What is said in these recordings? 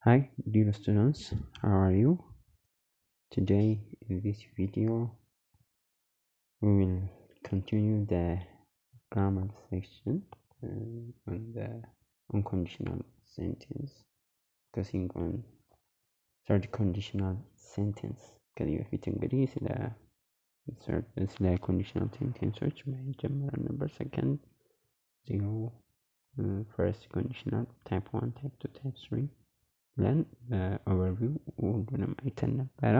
Hi dear students, how are you? Today in this video we will continue the grammar section on the unconditional sentence, focusing on third conditional sentence. ከዚህ በፊት እንግዲህ ስለ conditional sentences ማየት ጀምረን ነበር። second 0 first conditional type 1 type 2 type 3 ብለን ኦቨርቪው ሁሉንም አይተን ነበረ።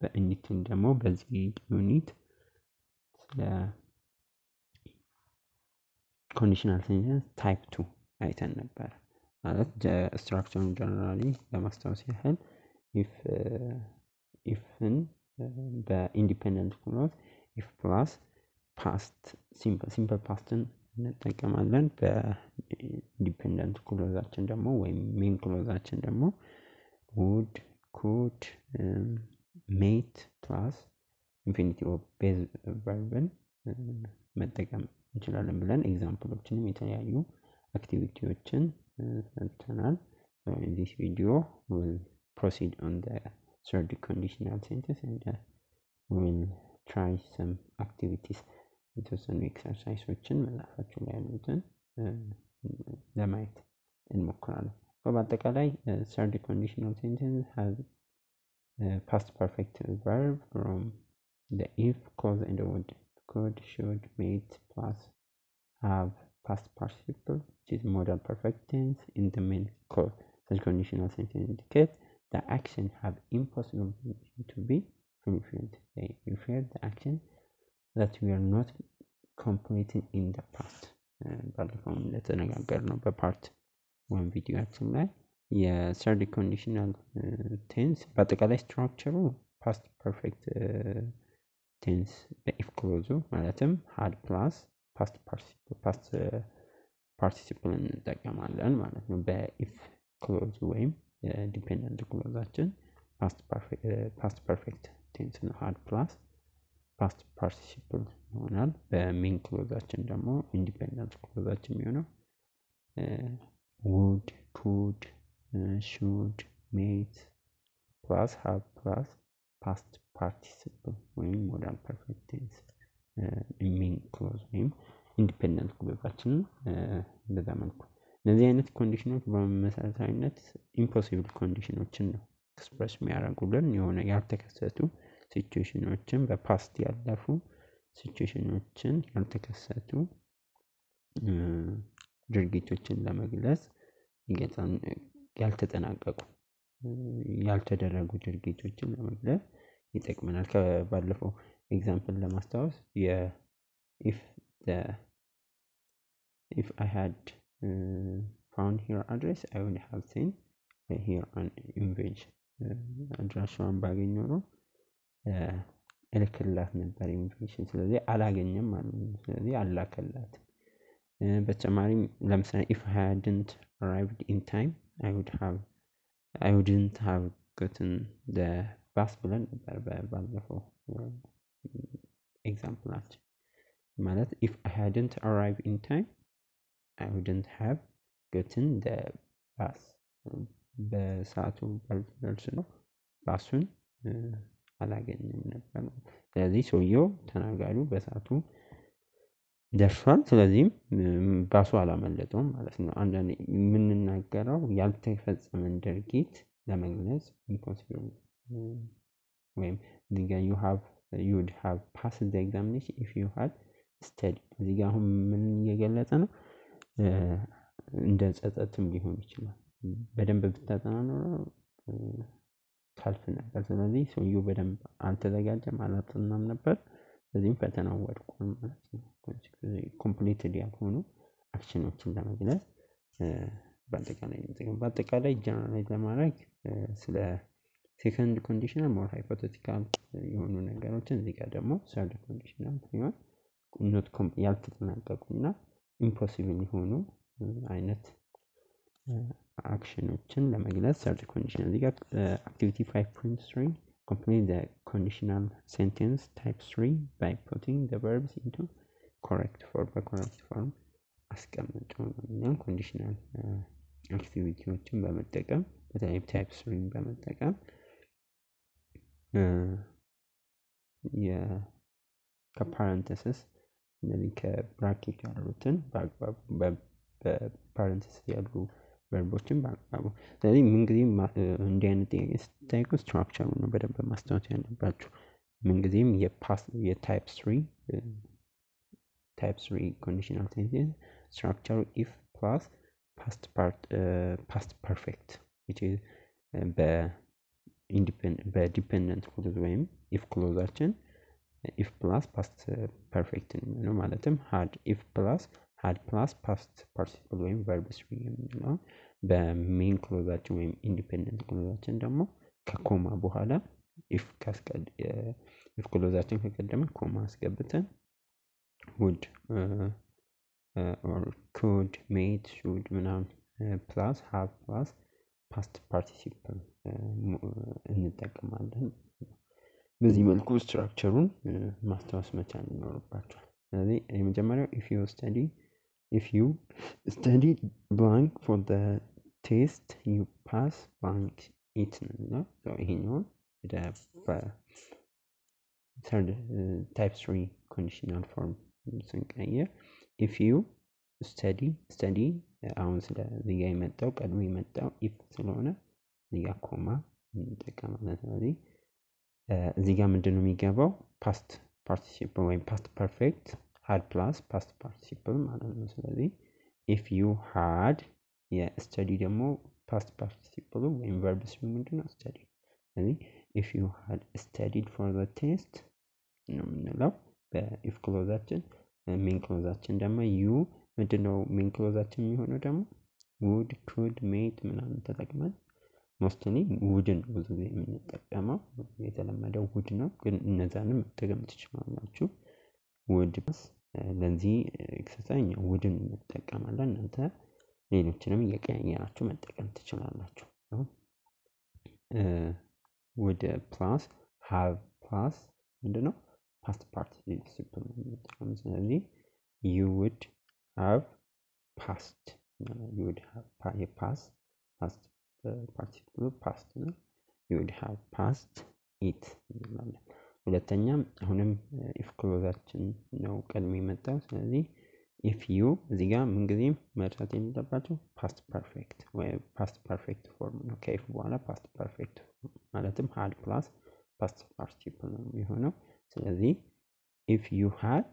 በእኒትን ደግሞ በዚህ ዩኒት ስለ ኮንዲሽናል ሴንተንስ ታይፕ 2 አይተን ነበር። ማለት ስትራክቸሩን ጀነራሊ ለማስታወስ ያህል ኢፍን በኢንዲፔንደንት ክሎዝ ኢፍ ፕላስ ፓስት ሲምፕል ፓስትን እንጠቀማለን። በኢንዲፔንደንት ክሎዛችን ደግሞ ወይም ሜን ክሎዛችን ደግሞ would, could, mate ፕላስ ኢንፊኒቲቭ ኦፍ ቤዝ ቨርብን መጠቀም እንችላለን ብለን ኤግዛምፕሎችንም የተለያዩ አክቲቪቲዎችን ሰርተናል። in this video we'll proceed on the third conditional sentence and we'll try some activities. የተወሰኑ ኤክሰርሳይሶችን መጽሐፋችሁ ላይ ያሉትን ለማየት እንሞክራለን። በአጠቃላይ third conditional sentence has past perfect verb from the if clause and the would, could, should, might plus have past participle, which is modal perfect tense in the main clause. Such conditional sentence indicate the action have impossible to be fulfilled. They refer the action that we are not completing in the past. ባለፈው እንደተነጋገርነው በፓርት 1 ቪዲዮአችን ላይ የሰርድ ኮንዲሽናል ቴንስ በአጠቃላይ ስትራክቸሩ ፓስት ፐርፌክት ቴንስ በኢፍ ክሎዙ ማለትም had ፕላስ ፓስት ፓርቲሲፕል እንጠቀማለን ማለት ነው። በኢፍ ክሎዙ ወይም ዲፔንደንት ክሎዛችን ፓስት ፐርፌክት ቴንስ ነው had ፕላስ ፓስት ፓርቲሲፕል ይሆናል። በሜን ክሎዛችን ደግሞ ኢንዲፔንደንት ክሎዛችን የሚሆነው would, could, should, might plus have plus past participle ወይም modal perfect tense ሜን ክሎዝ ወይም ኢንዲፔንደንት ክሎዛችን እንደዛ መልኩ። እነዚህ አይነት ኮንዲሽኖች በመሰረታዊነት ኢምፖሲብል ኮንዲሽኖችን ነው ኤክስፕረስ የሚያደርጉልን። የሆነ ያልተከሰቱ ሲቹዌሽኖችን በፓስት ያለፉ ሲቹዌሽኖችን ያልተከሰቱ ድርጊቶችን ለመግለጽ ያልተጠናቀቁ ያልተደረጉ ድርጊቶችን ለመግለጽ ይጠቅመናል። ከባለፈው ኤግዛምፕል ለማስታወስ if I had found her address I would have seen here an invitation. አድራሻዋን ባገኝ ኖሮ እልክላት ነበር ኢንቪቴሽን። ስለዚህ አላገኘም ማለት ነው። ስለዚህ አላከላት። በተጨማሪም ለምሳሌ if I hadn't arrived in time I wouldn't have gotten the bus ብለን ነበር ባለፈው ኤግዛምፕላችን። ማለት if I hadn't arrived in time I wouldn't have gotten the bus በሰዓቱ ባልደርስ ነው ባሱን አላገኘም ነበር። ስለዚህ ሰውየው ተናጋሪው በሰዓቱ ደርሷል። ስለዚህም ባሱ አላመለጠውም ማለት ነው። አንዳንዴ የምንናገረው ያልተፈጸመን ድርጊት ለመግለጽ ኢምፖሲብል ወይም you would have passed the examination if you had studied። እዚህ ጋር አሁን ምን እየገለጸ ነው? እንደ ጸጸትም ሊሆን ይችላል። በደንብ ብታጠና ኖሮ ታልፍ ነበር። ስለዚህ ሰውየው በደንብ አልተዘጋጀም አላጠናም ነበር። ስለዚህም ፈተናው ወድቋል ማለት ነው። ኮምፕሊትሊ ያልሆኑ አክሽኖችን ለመግለጽ በአጠቃላይ ጀነራላይዝ ለማድረግ ስለ ሴከንድ ኮንዲሽናል ሞር ሃይፖቴቲካል የሆኑ ነገሮችን እዚህ ጋር ደግሞ ሰርድ ኮንዲሽናል ሲሆን ኖት ያልተጠናቀቁና ኢምፖሲብል የሆኑ አይነት አክሽኖችን ለመግለጽ ሰርድ ኮንዲሽናል። እዚህ ጋር አክቲቪቲ 5.3 complete the conditional sentence type 3 by putting the verbs into correct form. በcorrect form አስቀምጡ ነው። ኮንዲሽናል አክቲቪቲዎችን በመጠቀም በተለይ ታይፕ 3 በመጠቀም ከፓረንተሲስ እነዚህ ከብራኬት ያሉትን በአግባቡ በፓረንተሲስ ያሉ ቨርቦችን በአግባቡ ስለዚህ ምንጊዜም እንዲህ አይነት ጥያቄ ስትጠይቁ ስትራክቸሩ ነው በደንብ ማስታወስ ያለባችሁ። ምንጊዜም የታይፕ 3 ኮንዲሽናል ሴንቴንስ ስትራክቸሩ ኢፍ ፕላስ ፓስት ፐርፌክት which is በዲፔንደንት ክሎዝ ወይም ኢፍ ክሎዛችን ኢፍ ፕላስ ፓስት ፐርፌክት ነው ማለትም ኢፍ ፕላስ had ፕላስ ፓስት ፓርቲሲፕል ወይም ቨርብ 3 የምንለው በሜን ክሎዛችን ወይም ኢንዲፔንደንት ክሎዛችን ደግሞ ከኮማ በኋላ ኢፍ ክሎዛችን ከቀደመ ኮማ አስገብተን would or could made should ምናምን ፕላስ have ፕላስ ፓስት ፓርቲሲፕል እንጠቀማለን። በዚህ መልኩ ስትራክቸሩን ማስታወስ መቻል ይኖርባችኋል። ስለዚህ የመጀመሪያው if you study blank for the test you pass blank it ነው። ይሄኛው third type 3 conditional form ስንቀይር if you study አሁን ስለዚህ ጋር የመጣው ቀድሞ የመጣው if ስለሆነ እዚህ ጋር ኮማ እንጠቀማለን። ስለዚህ እዚህ ጋር ምንድነው የሚገባው ፓስት ፓርቲሲፕል ወይም ፓስት ፐርፌክት had plus past participle ማለት ነው። ስለዚህ if you had የstudy ደግሞ past participle ወይም verb 3 ምንድነው study። ስለዚህ if you had studied for the test ነው የምንለው በኢፍ ክሎዛችን። ሜን ክሎዛችን ደግሞ you ምንድነው ሜን ክሎዛችን የሚሆነው ደግሞ would could made ምናምን ተጠቅመን ሞስትሊ ውድን ብዙ ጊዜ የምንጠቀመው የተለመደው ውድ ነው፣ ግን እነዛንም መጠቀም ትችላላችሁ። ውድ ለዚህ ኤክሰርሳይዝ ውድን እንጠቀማለን። እናንተ ሌሎችንም እየቀያየራችሁ መጠቀም ትችላላችሁ። ውድ ፕላስ ሃቭ ፕላስ ምንድነው ፓስት ፓርቲሲፕል ነው። ስለዚህ you would have passed past participle past ነው you would have passed it እንላለን። ሁለተኛም አሁንም if ክሎዛችን ነው ቀድሞ የመጣው። ስለዚህ if you እዚህ ጋር ምንጊዜም መርሳት የሌለባችሁ past perfect ወይ past perfect form ነው። ከኢፍ በኋላ past perfect ማለትም had plus past participle ነው የሚሆነው። ስለዚህ if you had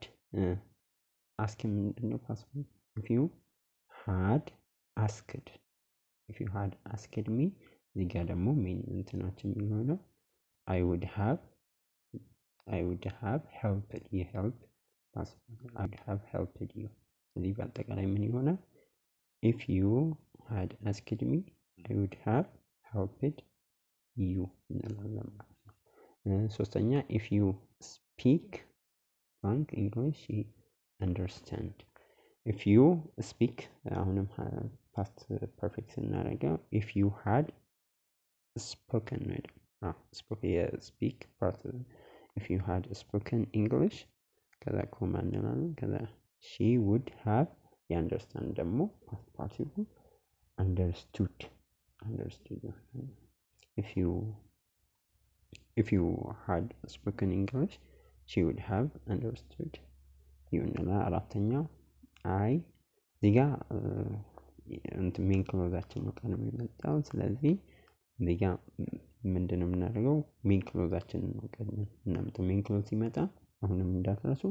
ask ምንድነው past if you had asked me እዚህ ጋር ደግሞ ሜን እንትናችን የሚሆነው I would have helped you help I would have helped you። ስለዚህ በአጠቃላይ ምን ይሆናል if you had asked me I would have helped you እንላለን ማለት ነው። ሶስተኛ if you speak blank English you understand if you speak አሁንም past perfect ስናደርገው if you had spoken speak part if you had spoken English ከዛ ኮማ እንላለን። ከዛ she would have understand ደግሞ past participle understood if you had spoken English she would have understood you እንላለን። አራተኛው አይ እዚህ ጋር ሜን ክሎዛችን ነው ቀድሞ የመጣው። ስለዚህ እዚህ ጋር ምንድነው የምናደርገው ሜን ክሎዛችን ነው ቀድሞ እናመጣው። ሜን ክሎዝ ሲመጣ አሁንም እንዳትረሱ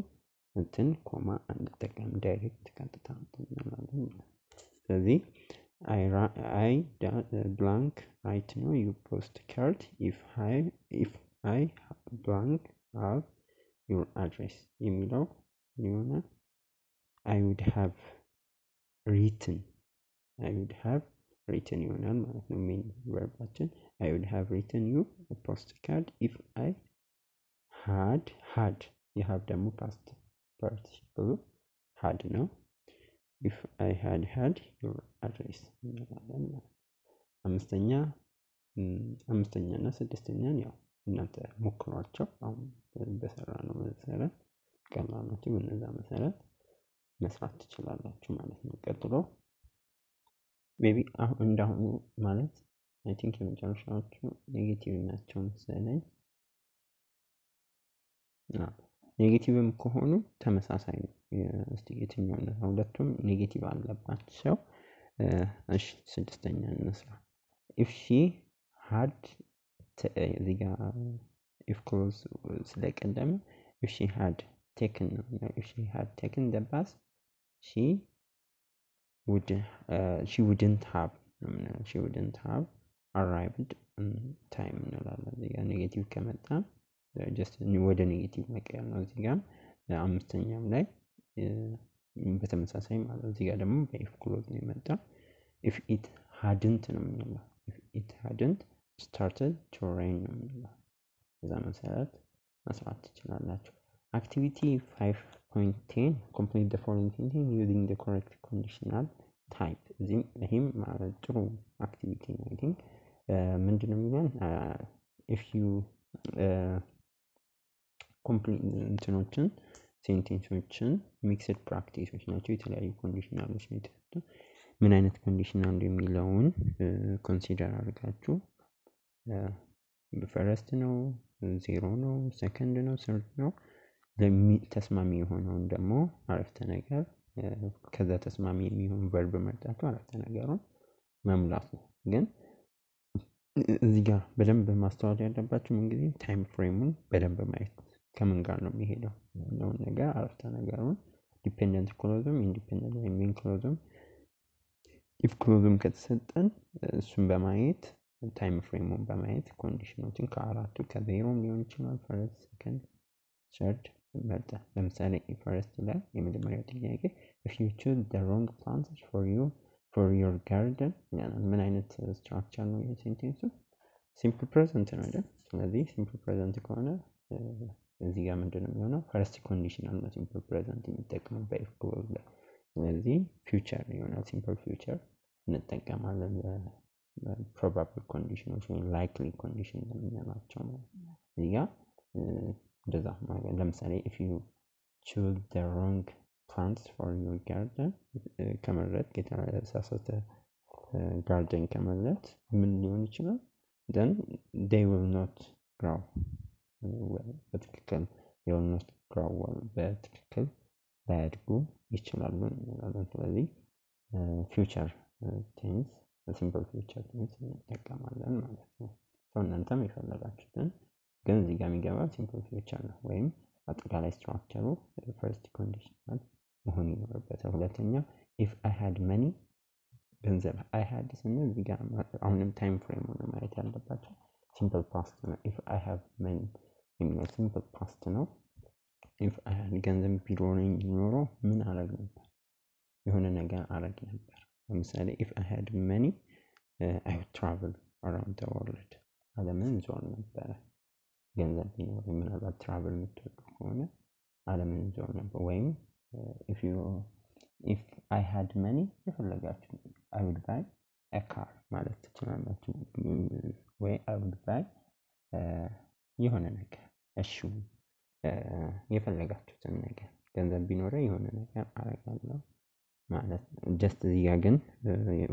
እንትን ኮማ አንጠቀም፣ ዳይሬክት ቀጥታ እንላለን። ስለዚህ I blank write ነው you post card if I blank have your address የሚለው የሆነ I would have written ይሆናል ማለት ነው ሜን ቨርባችን። I would have written you a postcard if I had የሃቭ ደግሞ ፓስት ፓርቲሲፕሉ had ነው if I had your address እንላለን። አምስተኛ እና ስድስተኛን ያው እናንተ ሞክሯቸው። አሁን በሰራነው መሰረት ቀላል ናቸው። በእነዛ መሰረት መስራት ትችላላችሁ ማለት ነው። ቀጥሎ ሜቢ አሁን እንዳሁኑ ማለት አይ ቲንክ የመጨረሻዎቹ ኔጌቲቭ ናቸው መሰለኝ። ኔጌቲቭም ከሆኑ ተመሳሳይ ነው። እስቲ የትኛው ነው? ሁለቱም ኔጌቲቭ አለባቸው። እሺ ስድስተኛ እንስራ። if she had እዚህ ጋር if clause ስለቀደመ if she had taken if she had taken the bus she wouldn't have arrived on time እንላለን። እዚህ ጋር ኔጌቲቭ ከመጣ ጀስት ወደ ኔጌቲቭ መቀየር ነው። እዚህ ጋር አምስተኛም ላይ በተመሳሳይ ማለት እዚህ ጋር ደግሞ በኢፍ ክሎዝ ነው የመጣው። if it hadn't ነው የምንለው። if it hadn't started to rain ነው የምንለው። በዛ መሰረት መስራት ትችላላችሁ። አክቲቪቲ 5.10 complete the following sentence using the correct conditional type። ይህም ማለት ጥሩ አክቲቪቲ ነው። አይ ቲንክ ምንድነው የሚለን if you ኮምፕሊት እንትኖችን ሴንቴንሶችን ሚክስድ ፕራክቲሶች ናቸው። የተለያዩ ኮንዲሽናሎች ነው የተሰጡ። ምን አይነት ኮንዲሽናል የሚለውን ኮንሲደር አድርጋችሁ ፈረስት ነው፣ ዜሮ ነው፣ ሰከንድ ነው፣ ሰርድ ነው ተስማሚ የሆነውን ደግሞ አረፍተ ነገር ከዛ ተስማሚ የሚሆን ቨርብ መርጣችሁ አረፍተ ነገሩን መሙላት ነው። ግን እዚህ ጋር በደንብ ማስተዋል ያለባችሁ ምን ጊዜ ታይም ፍሬሙን በደንብ ማየት ከምን ጋር ነው የሚሄደው ያለውን ነገር አረፍተ ነገሩን ዲፔንደንት ክሎዝም ኢንዲፔንደንት ወይም ሜን ክሎዝም ኢፍ ክሎዝም ከተሰጠን እሱን በማየት ታይም ፍሬሙን በማየት ኮንዲሽኖችን ከአራቱ ከዜሮም ሊሆን ይችላል ፈርስት ሰከንድ ሰርድ መርጠን ለምሳሌ ፈርስት ላይ የመጀመሪያው ጥያቄ if you choose the wrong plants for your garden ምን አይነት ስትራክቸር ነው የሴንቴንሱ? ሲምፕል ፕሬዘንት ነው አይደል? ስለዚህ ሲምፕል ፕሬዘንት ከሆነ እዚህ ጋር ምንድነው የሚሆነው? ፈርስት ኮንዲሽናል ነው ሲምፕል ፕሬዘንት የሚጠቀመው በኢፍ ክሎዝ ላይ። ስለዚህ ፊውቸር ይሆናል። ሲምፕል ፊውቸር እንጠቀማለን ፕሮባብል ኮንዲሽኖች ወይም ላይክሊ ኮንዲሽን የምንላቸው ማለት ነው። እዚህ ጋር እንደዛ ማለት ለምሳሌ if you choose the wrong plants for your garden ከመረጥ የተሳሳተ ጋርደን ከመረጥ ምን ሊሆን ይችላል? then they will not grow በትክክል they will not grow በትክክል ላያድጉ ይችላሉ እንላለን። ስለዚህ ፊውቸር ቴንስ ሲምፕል ፊውቸር ቴንስ እንጠቀማለን ማለት ነው። እናንተም የፈለጋችሁትን ግን እዚህ ጋር የሚገባው ሲምፕል ፊውቸር ነው ወይም አጠቃላይ ስትራክቸሩ ፈርስት ኮንዲሽናል መሆን ይኖርበታል። ሁለተኛ if I had money ገንዘብ I had ስንል እዚህ ጋር አሁንም ታይም ፍሬም ነው ማየት ያለባቸው። ሲምፕል ፓስት ነው። if I have money የሚለው ሲምፕል ፓስት ነው። if I had ገንዘብ ቢኖረኝ ኖሮ ምን አረግ ነበር? የሆነ ነገር አረግ ነበር። ለምሳሌ if I had money I would travel around the world ዓለምን ዞር ነበረ። ገንዘብ ቢኖረኝ ምናልባት ትራቭል የምትወዱ ከሆነ ዓለምን ዞር ነበር። ወይም if I had money የፈለጋችሁ I would buy a car ማለት ትችላላችሁ። ወይ I would buy የሆነ ነገር እሺ የፈለጋችሁትን ነገር ገንዘብ ቢኖረኝ የሆነ ነገር አረጋለሁ ማለት ጀስት እዚህ ጋር ግን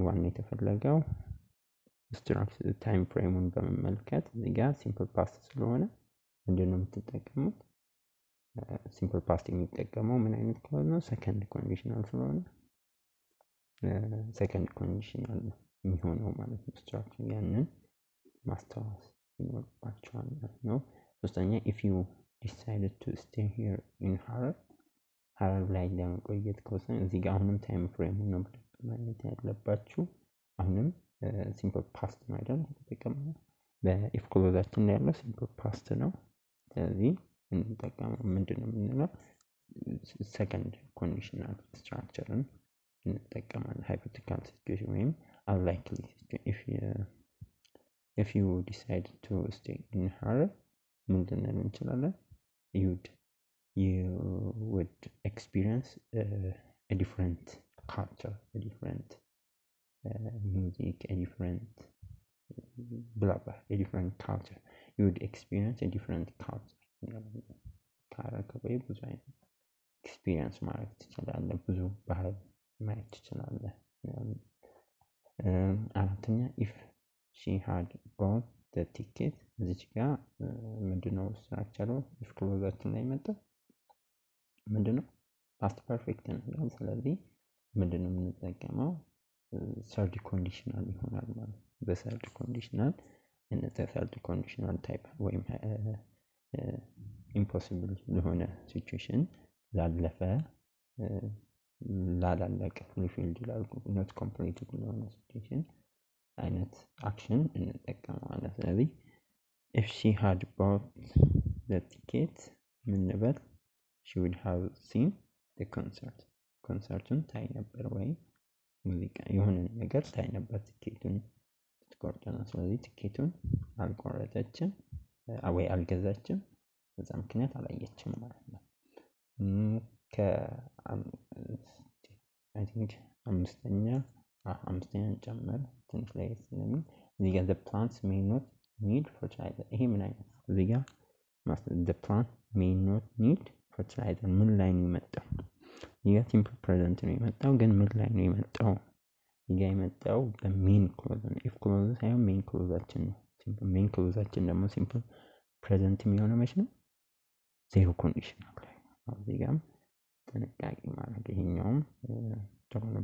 ዋና የተፈለገው ስትራክቸር ታይም ፍሬሙን በመመልከት እዚህ ጋር ሲምፕል ፓስት ስለሆነ ምንድነው የምትጠቀሙት? ሲምፕል ፓስት የሚጠቀመው ምን አይነት ክሎዝ ነው? ሰከንድ ኮንዲሽናል ስለሆነ ሰከንድ ኮንዲሽናል የሚሆነው ማለት ነው። ስትራክቸር ያንን ማስታወስ ይኖርባችኋል ማለት ነው። ሶስተኛ if you decided to stay here in ሀረር ላይ ለመቆየት ከወሰን እዚህ ጋር አሁንም ታይም ፍሬሙን ነው ማለት ያለባችሁ። አሁንም ሲምፕል ፓስት ነው አይደል የተጠቀመው በኢፍ ክሎዛችን ላይ ያለው ሲምፕል ፓስት ነው። ስለዚህ እንጠቀመው ምንድነው የምንለው? ሰከንድ ኮንዲሽናል ስትራክቸርን እንጠቀማለን። ሃይፖቴቲካል ሲቹዌሽን ወይም unlikely situation if you decide to stay in ሀረር ምንድን ነው እንችላለን? you would experience a different culture, a different music, a different blah blah, a different culture. You would experience a different culture. ካረከበይ ብዙ አይነት ኤክስፒሪየንስ ማድረግ ትችላለህ። ብዙ ባህል ማየት ትችላለህ። አራተኛ if she had bought the ticket እዚች ጋር ምንድነው ስትራክቸሩ if ክሎዛችን ላይ መጣ ምንድነው past perfect ነው። ስለዚህ ምንድነው የምንጠቀመው third conditional ይሆናል ማለት ነው። በthird conditional and the third conditional type ወይም impossible ለሆነ situation ላለፈ ላላለቀ fulfilled ላልኩ not completed ለሆነ situation አይነት አክሽን እንጠቀማለን። ስለዚህ if she had bought the ticket ምን ነበር she would have seen the concertን ታይ ነበር ወይ ሙዚቃ የሆነ ነገር ታይ ነበር ቲኬቱን ትቆርጠና። ስለዚህ ቲኬቱን አልቆረጠችም ወይ አልገዛችም በዛ ምክንያት አላየችም ማለት ነው። I think አምስተኛ ጨመር ትንሽ ላይ ስለሚል እዚህ ጋር the plants may not need fertilizer ይሄ ምን አይነት እዚህ ጋር the plant may not need fertilizer ምን ላይ ነው የመጣው ይሄ simple present ነው የመጣው ግን ምን ላይ ነው የመጣው ይሄ የመጣው በሜን ክሎዝ ነው። if ክሎዝ ሳይሆን ሜን ክሎዛችን ነው። ሜን ክሎዛችን ደግሞ simple present የሚሆነው መቼ ነው ዜሮ ኮንዲሽናል ላይ እዚህ ጋር ጥንቃቄ ማድረግ ይሄኛውም ጥሩ ነው።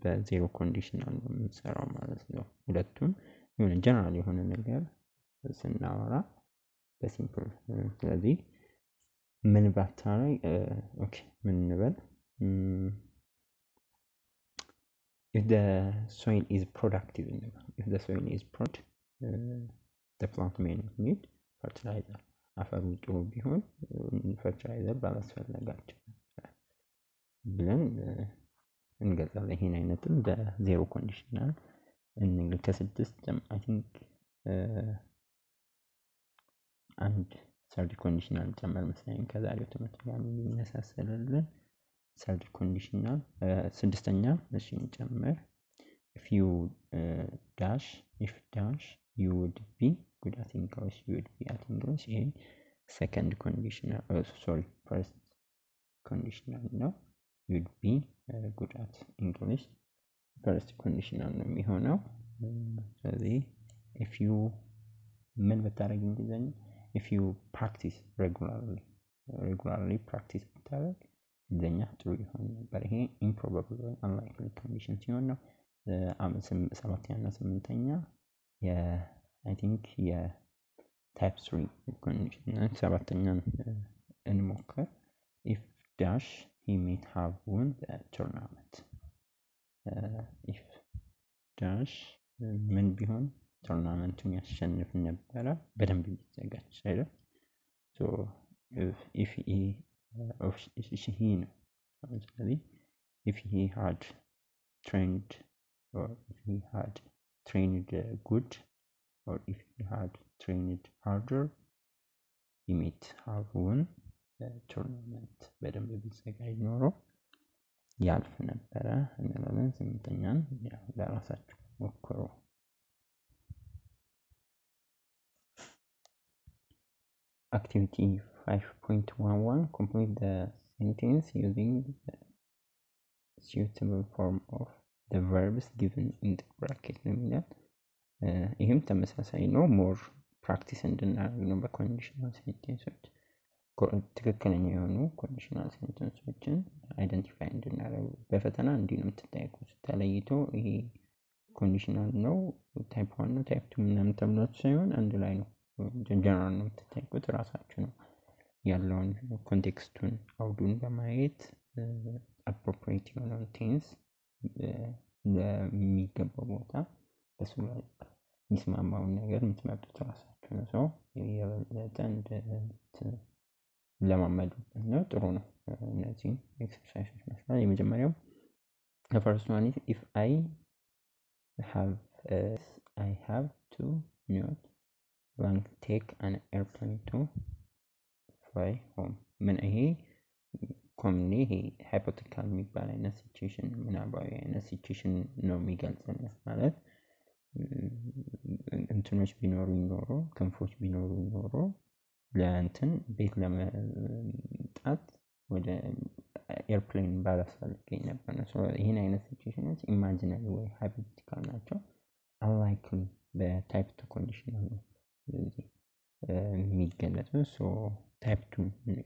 በዜሮ ኮንዲሽናል ነው የምንሰራው ማለት ነው። ሁለቱም የሆነ ጀነራል የሆነ ነገር ስናወራ በሲምፕል ስለዚህ ምን ባታረግ ኦኬ ምን እንበል if the soil is productive if the soil is productive the plant may not need fertilizer አፈሩ ጥሩ ቢሆን ፈርቲላይዘር ባላስፈለጋቸው ብለን እንገልጻለን። ይሄን አይነትም በዜሮ ኮንዲሽናል ከስድስት I think አንድ ሰርድ ኮንዲሽናል ጨመር መሰለኝ ከዛሬው ትምህርት ጋር የሚመሳሰልልን ሰርድ ኮንዲሽናል ስድስተኛ እሺ እንጨምር if you dash if dash you would be good at English you would be at English ይሄ second conditional sorry first conditional ነው you would be good at English first conditional ነው የሚሆነው። ስለዚህ if you ምን ብታረግ እንግሊዘኛ if you practice regularly practice ብታረግ እንግሊዘኛ ጥሩ ይሆን ነበር። ይሄ improbable ወይ unlikely condition ሲሆን ነው። ሰባተኛ እና ስምንተኛ I think type 3 condition ሰባተኛን እንሞክር if dash he might have won the tournament if dash ምን ቢሆን ቶርናመንቱን ያሸንፍ ነበረ በደንብ ቢዘጋጅ አይደል so if he ነው ስለዚህ if he had trained or if he had trained good or if he had trained harder he might have won the tournament በደንብ ቢዘጋጅ ኖሮ ያልፍ ነበረ እንላለን። ስምንተኛን ያው ለራሳችሁ ሞክሩ። Activity 5.11 complete the sentence using the suitable form of the verbs given in the bracket ነው የሚለው ይህም ተመሳሳይ ነው ሞር ፕራክቲስ እንድናደርግ ነው። በኮንዲሽናል ሴንቴንሶች ትክክለኛ የሆኑ ኮንዲሽናል ሴንቴንሶችን አይደንቲፋይ እንድናደርግ በፈተና እንዲህ ነው የምትጠይቁት ተለይቶ ይሄ ኮንዲሽናል ነው ታይፕ 1 ነው ታይፕ 2 ምናምን ተብሏችሁ ሳይሆን አንድ ላይ ነው ጀነራል ነው የምትጠይቁት ራሳችሁ ነው ያለውን ኮንቴክስቱን አውዱን በማየት አፕሮፕሪየት የሆነውን ቴንስ ለሚገባው ቦታ በሱ ላይ የሚስማማውን ነገር የምትመርጡት ራሳችሁ ነው። ሰው የበለጠ ለማመዱበት ነው ጥሩ ነው። እነዚህን ኤክሰርሳይሶች መስራት የመጀመሪያው the first one is if I have to not blank take an airplane to fly home ምን ይሄ ኮምኒ ይሄ ሃይፖቴቲካል የሚባል አይነት ሲቹዌሽን ምናባዊ አይነት ሲቹዌሽን ነው የሚገልጽልን ማለት እንትኖች ቢኖሩ ይኖሩ ክንፎች ቢኖሩ ይኖሩ ለእንትን ቤት ለመምጣት ወደ ኤርፕሌን ባላስፈልገኝ ነበር ነው። ይህን አይነት ሲቹዌሽኖች ኢማጂናሪ ወይ ሃይፖቴቲካል ናቸው። አንላይክሊ በታይፕ ቱ ኮንዲሽናል ነው የሚገለጸው። ሶ ታይፕ ቱ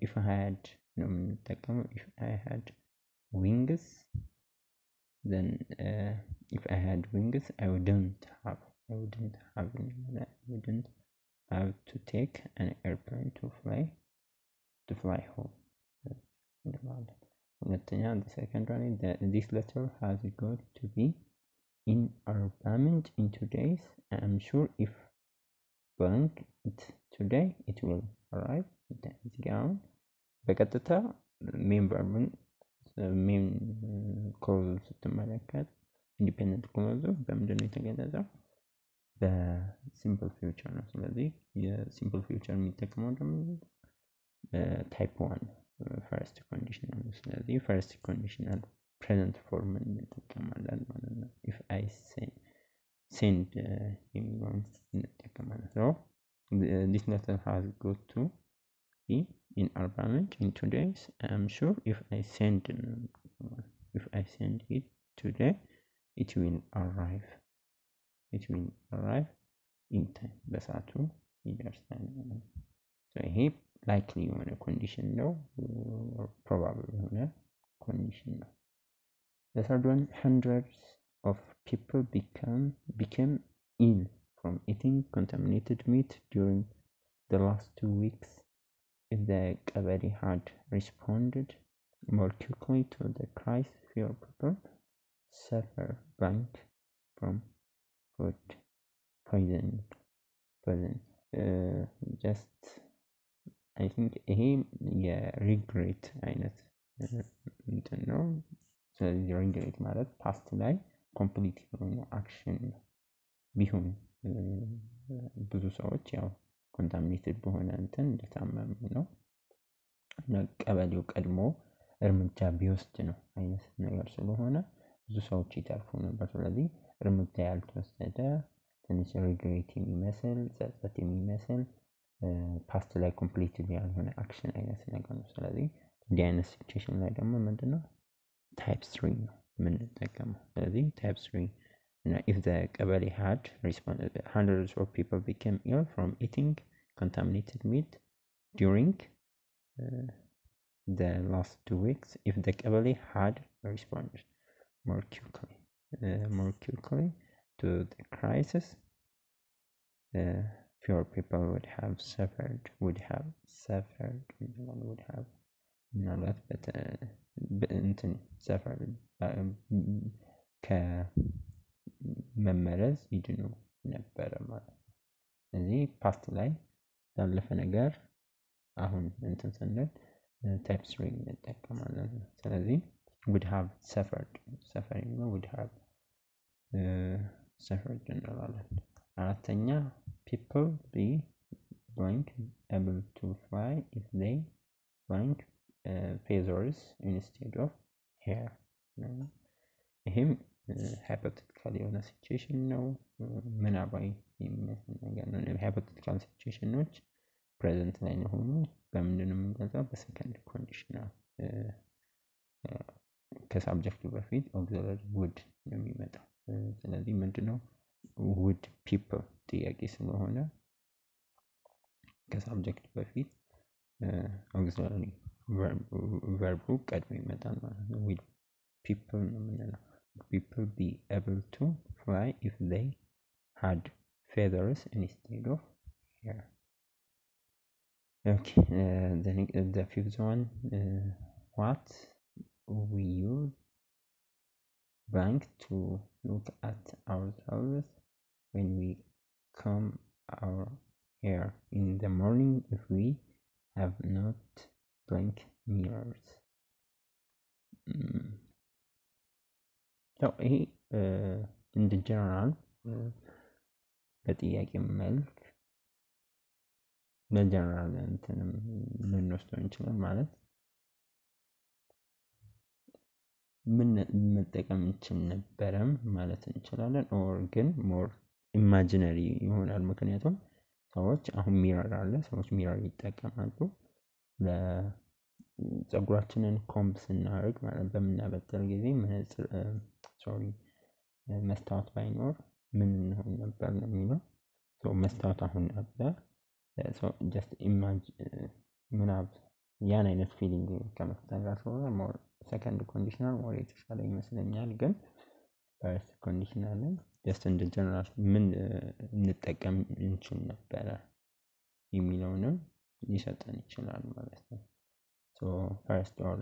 ኢፍ አይ ሃድ ነው የምንጠቀመው። ኢፍ አይ ሃድ ዊንግስ then if I had wings I wouldn't have to take an airplane to fly home. The second one is that this letter has got to be in Arba Minch in 2 days. I'm sure if blank it today it will arrive. Down በቀጥታ ሜምበርን ሜን ክሎዝ ስትመለከት ኢንዲፔንደንት ክሎዝ በምንድን ነው የተገለጸው? በሲምፕል ፊውቸር ነው። ስለዚህ የሲምፕል ፊውቸር የሚጠቅመው ደግሞ ታይፕ 1 ፈርስት ኮንዲሽናል ነው። ስለዚህ ፈርስት ኮንዲሽናል ፕሬዘንት ፎርም እንጠቀማለን ማለት ነው። ኢፍ አይ ሴንድ የሚለውን እንጠቀማለን። so this letter has got to be in Arba Minch in 2 days. I'm sure if I send it today it will arrive in time. በሰዓቱ ይደርሳል። ይሄ ላይክሊ የሆነ ኮንዲሽን ነው፣ ፕሮባብል የሆነ ኮንዲሽን ነው። The third one, hundreds of people became ill from eating contaminated meat during the last 2 weeks. If the Kabari had responded more quickly to the cries, fewer people suffer blank from food poisoning. Just I think ይሄ የሪግሬት አይነት እንትን ነው። ስለዚህ ሪግሬት ማለት ፓስት ላይ ኮምፕሊት የሆነ አክሽን ቢሆን ብዙ ሰዎች ያው ኮንታሚኔትድ በሆነ እንትን እንደታመሙ ነው እና ቀበሌው ቀድሞ እርምጃ ቢወስድ ነው አይነት ነገር ስለሆነ ብዙ ሰዎች ይተርፉ ነበር። ስለዚህ እርምጃ ያልተወሰደ ትንሽ ሪግሬት የሚመስል ጸጸት የሚመስል ፓስት ላይ ኮምፕሊትሊ ያልሆነ አክሽን አይነት ነገር ነው። ስለዚህ እንዲህ አይነት ሲቹዌሽን ላይ ደግሞ ምንድነው ታይፕ 3 ነው የምንጠቀመው። ስለዚህ ታይፕ 3 if the Kabari had responded, hundreds of people became ill from eating contaminated meat during the last 2 weeks. If the Kabari had responded more quickly to the crisis, fewer people would have suffered ምናልባት እንትን ሰፈር ከመመረዝ ይድኑ ነበረ ማለት ነው። ስለዚህ ፓስት ላይ ያለፈ ነገር አሁን እንትን ስንል ታይፕ 3 እንጠቀማለን። ስለዚህ would have suffered would have suffered እንላለን። አራተኛ people be blank able to fly if they blank feathers instead of hair. ይሄም ሃይፖቴቲካል የሆነ ሲቹዌሽን ነው፣ ምናባዊ የሚመስል ነገር ነው። ሃይፖቴቲካል ሲቹዌሽኖች ፕሬዘንት ላይ የሆኑ በምንድን ነው የምንገልጸው? በሰከንድ ኮንዲሽናል ከሳብጀክቱ በፊት ኦክሲለሪ ውድ ነው የሚመጣው። ስለዚህ ምንድነው ውድ ፒፕል ጥያቄ ስለሆነ ከሳብጀክቱ በፊት ኦክሲለሪ ቨርቡ ቀድሞ ይመጣል ማለት ነው። ዊል ፒፕል ነው የምንለው። people be able to fly if they had feathers instead of hair. Okay, the fifth one, what we use blank to look at ourselves when we comb our hair in the morning if we have not blank mirrors. ይሄ እንደ ጀነራል በጥያቄ መልክ ለጀነራል እንትንም ልንወስደው እንችላለን። ማለት ምን መጠቀም እንችል ነበረም ማለት እንችላለን። ኦር ግን ሞር ኢማጂነሪ ይሆናል። ምክንያቱም ሰዎች አሁን ሚረር አለ፣ ሰዎች ሚረር ይጠቀማሉ ፀጉራችንን ኮምብ ስናደርግ ማለት በምናበጥር ጊዜ መስታወት ባይኖር ምን እንሆን ነበር ነው የሚለው። መስታወት አሁን አለ። ጀስት ምናብ ያን አይነት ፊሊንግ ከመፍጠር ጋር ስለሆነ ሞር ሰከንድ ኮንዲሽናል ሞር የተሻለ ይመስለኛል። ግን ፈርስት ኮንዲሽናልን ጀስት እንደ ጀነራል ምን እንጠቀም እንችል ነበረ የሚለውንም ሊሰጠን ይችላል ማለት ነው። ፈርስት ኦር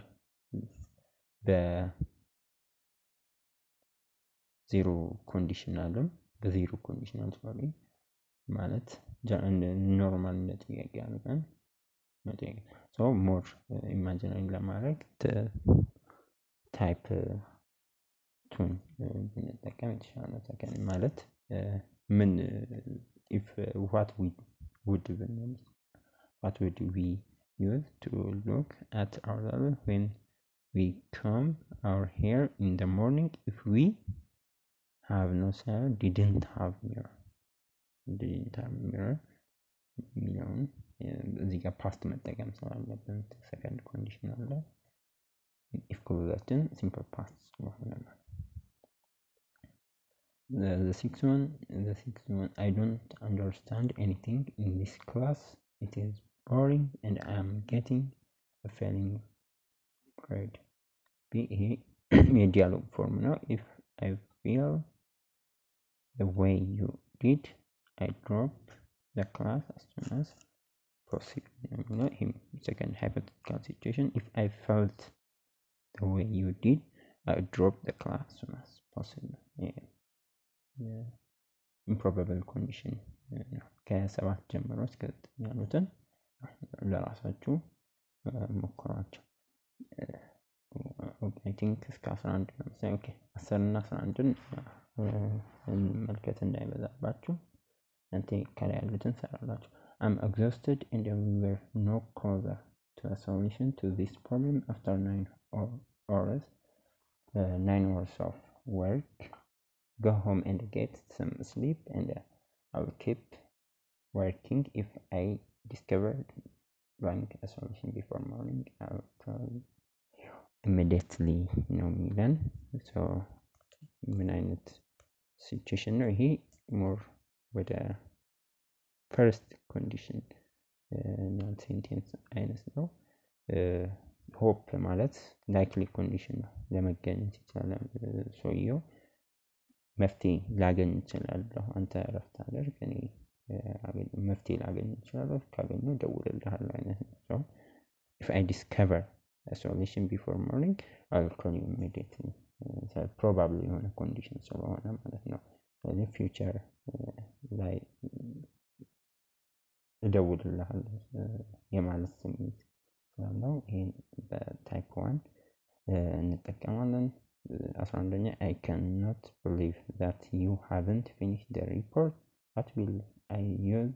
በዜሮ ኮንዲሽናልም በዜሮ ኮንዲሽናል ማለት ኖርማል ጥያቄ አድርገን መጠየቅ ሞር ኢማጂናሪ ለማድረግ ታይፕ ቱን ብንጠቀም የተሻለ ነው። ሰከንድ ማለት ምን if what would we use to look at our level when we comb our hair in the morning if we have no hair, didn't have mirror የሚለውን እዚህ ጋር ፓስት መጠቀም ስላለብን ሰከንድ ኮንዲሽን አለ። ኢፍ ክሎዛችን ሲምፕል ፓስት ስለሆነ ነው። The sixth one, I don't understand anything in this class. It is boring and I am getting a failing grade. ይሄ የዲያሎግ ፎርም ነው። If I feel the way you did, I drop the class as soon as possible. Second hypothetical situation, if I felt the way you did, I would drop the class as soon as possible. ኢምፕሮባብል ኮንዲሽን ከ7 ጀምሮ እስከ 9 ያሉትን ለራሳችሁ ሞክሯቸው። አይ ቲንክ እስከ 11 ነው መሰለኝ። ኦኬ 10 እና 11ን እንመልከት እንዳይበዛባችሁ። ከላይ ያሉትን ሰራላችሁ። I'm exhausted and we were no closer to a solution to this problem after 9 hours of work. Go home and get some sleep and I'll keep working. If I discovered a solution before morning, I'll tell you immediately ነው የሚለን። ምን አይነት ሲቹዌሽን ነው ይሄ? ሞር ወደ ፈርስት ኮንዲሽን ናን ሴንቴንስ አይነት ነው። ሆፕ ማለት ላይክሊ ኮንዲሽን ነው። ለመገኘት ይችላል ሰውየው መፍትሄ ላገኝ እችላለሁ። አንተ እረፍት አድርግ እኔ መፍትሄ ላገኝ እችላለሁ። ካገኘሁ እደውልልሃለሁ አይነት ነው። if I discover a solution before morning, I'll call you immediately. probably የሆነ ኮንዲሽን ስለሆነ ማለት ነው። ስለዚህ ፊውቸር ላይ እደውልልሃለሁ የማለት ስሜት ስላለው ይሄን በታይፕ 1 እንጠቀማለን። 11ኛ I cannot believe that you haven't finished the report. What will I use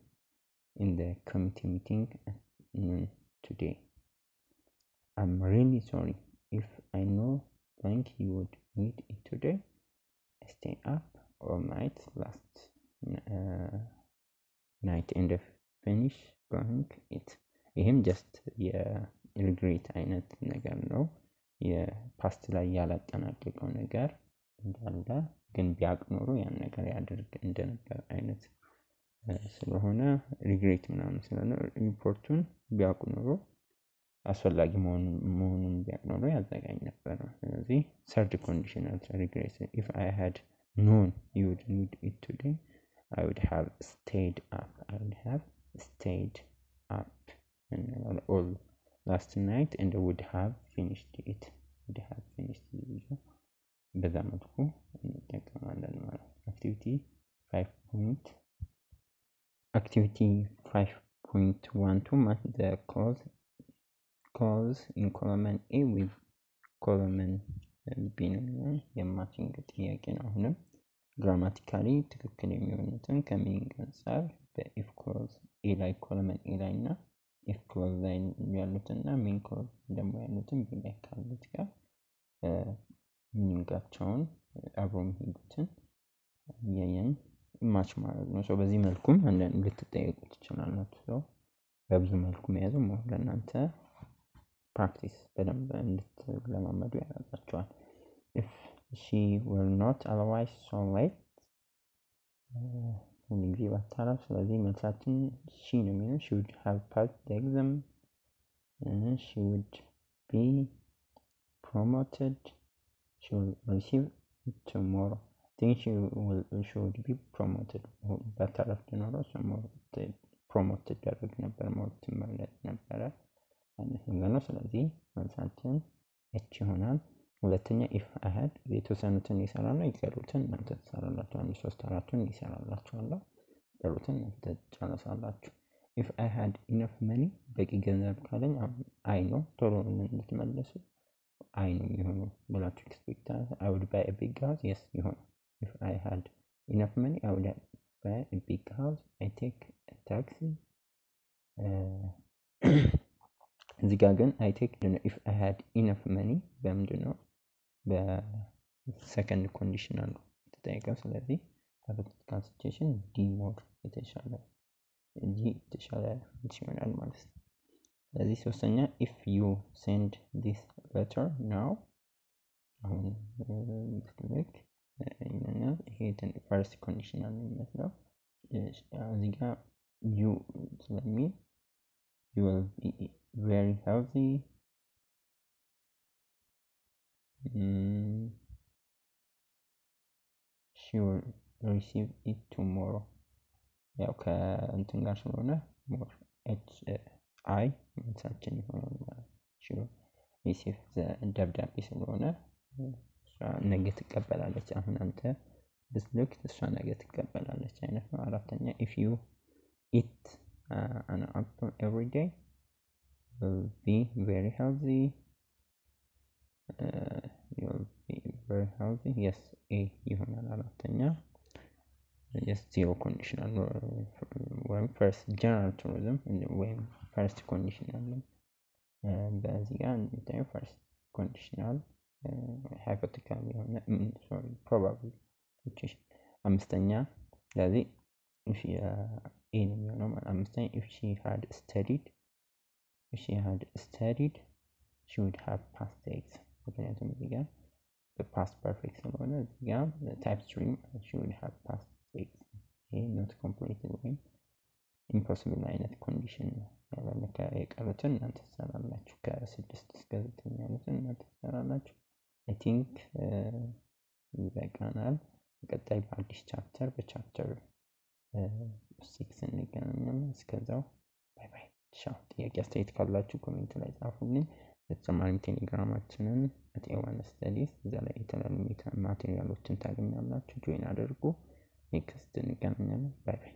in the committee meeting today? I'm really sorry. If I think you would need it today, I stay up all night last night and finish going it. ይህም ጀስት የሪግሬት አይነት ነገር ነው። የፓስት ላይ ያላጠናቀቀው ነገር እንዳለ ግን ቢያቅ ኖሮ ያን ነገር ያደርግ እንደነበር አይነት ስለሆነ ሪግሬት ምናምን ስለሆነ ሪፖርቱን ቢያውቁ ኖሮ አስፈላጊ መሆኑን ቢያውቅ ኖሮ ያዘጋጅ ነበር። ስለዚህ ሰርድ ኮንዲሽናል ሪግሬት if I had known you would need it today, I would have stayed up. All last night and would have finished it. በዛ መልኩ እንጠቀማለን ማለት ነው። activity 5.12 match the clause in column A with column B ነው የማቺንግ ጥያቄ ነው። አሁንም ግራማቲካሊ ትክክል የሚሆኑትን ከሚኒንግ አንፃር በኢፍ ክሎዝ ኤ ላይ ኮለመን ኤ ላይ እና ኢፍ ክሎዝ ላይ ያሉትና ሜን ክሎዝ ደግሞ ያሉትን ቢ ላይ ካሉት ጋር ሚኒንጋቸውን አብሮ የሚሄዱትን ያየን ማች ማለት ነው። በዚህ መልኩም አንዳንድ ልትጠየቁ ትችላላችሁ። በብዙ መልኩ መያዙ ለእናንተ practice በደንብ እንድትለማመዱ ያደርጋቸዋል። if she were not otherwise so late ሁልጊዜ ባታረፍ ስለዚህ መልሳችን she ነው የሚሆነው she would have passed the exam she would be promoted she will receive it tomorrow I think she would be promoted ባታረፍ ኖሮ promoted ያደርግ ነበር ማለት ትመለስ ነበረ ማለት ነው። ስለዚህ መልሳችን እቺ ይሆናል። ሁለተኛ if I had የተወሰኑትን ይሰራና ይቀሩትን እናንተ ትሰራላችሁ። 1 3 4ቱን ይሰራላችኋለሁ ይቀሩትን እናንተ ትጨርሳላችሁ። if I had enough money በቂ ገንዘብ ካለኝ አይ ነው ቶሎ እንድትመለሱ አይ ነው የሚሆነው ብላችሁ ኤክስፔክት I would buy a big house yes ይሆናል። if I had enough money I would buy a big house I take a taxi እዚህ ጋር ግን I take if I had enough money በምንድነው በሰከንድ ኮንዲሽናል ነው ተጠይቀው ስለዚህ ፓርቲካል ሲቹዌሽን ዲ ሞር የተሻለ ይሆናል ማለት ነው። ስለዚህ ሶስተኛ if you send this letter now አሁን ልክ ይሄ ፈርስት ኮንዲሽናል ነው የሚመስለው እዚህ ጋር you ስለሚል you will be very healthy she will receive it tomorrow ያው ከእንትን ጋር ስለሆነ more I መልሳችን ይሆናል she will receive ደብዳቤ ስለሆነ ነገ ትቀበላለች አሁን አንተ ብትልክ እሷ ነገ ትቀበላለች አይነት ነው። አራተኛ if you eat an apple every day will be very healthy you'll be very healthy yes a ይሆናል አራተኛ yes zero conditional ወይም first general truism ወይም first conditional በዚህ ጋር እንደታዩ first conditional hypothetical የሆነ sorry probable situation አምስተኛ ስለዚህ if a ነው የሚሆነው አምስተኛ if she had studied she would have passed the exam ምክንያቱም እዚህ ጋር past perfect ስለሆነ እዚህ ጋር type stream she would have passed the exam ይሄ not completed ወይም impossible አይነት ኮንዲሽን ነው ያለነካ የቀሩትን እናንተ ትሰራላችሁ ከ6 እስከ 9 ያሉትን እናንተ ትሰራላችሁ I think ይበቃናል። ቀጣይ በአዲስ ቻፕተር በቻፕተር 6 እንገናኛለን። እስከዛው ባይ ባይ ቻው። ጥያቄ አስተያየት ካላችሁ ኮሜንት ላይ ጻፉልኝ። በተጨማሪም ቴሌግራማችንን @a1 studies እዛ ላይ የተለያዩ ማቴሪያሎችን ታገኛላችሁ። ጆይን አድርጉ። ኔክስት እንገናኛለን። ባይ ባይ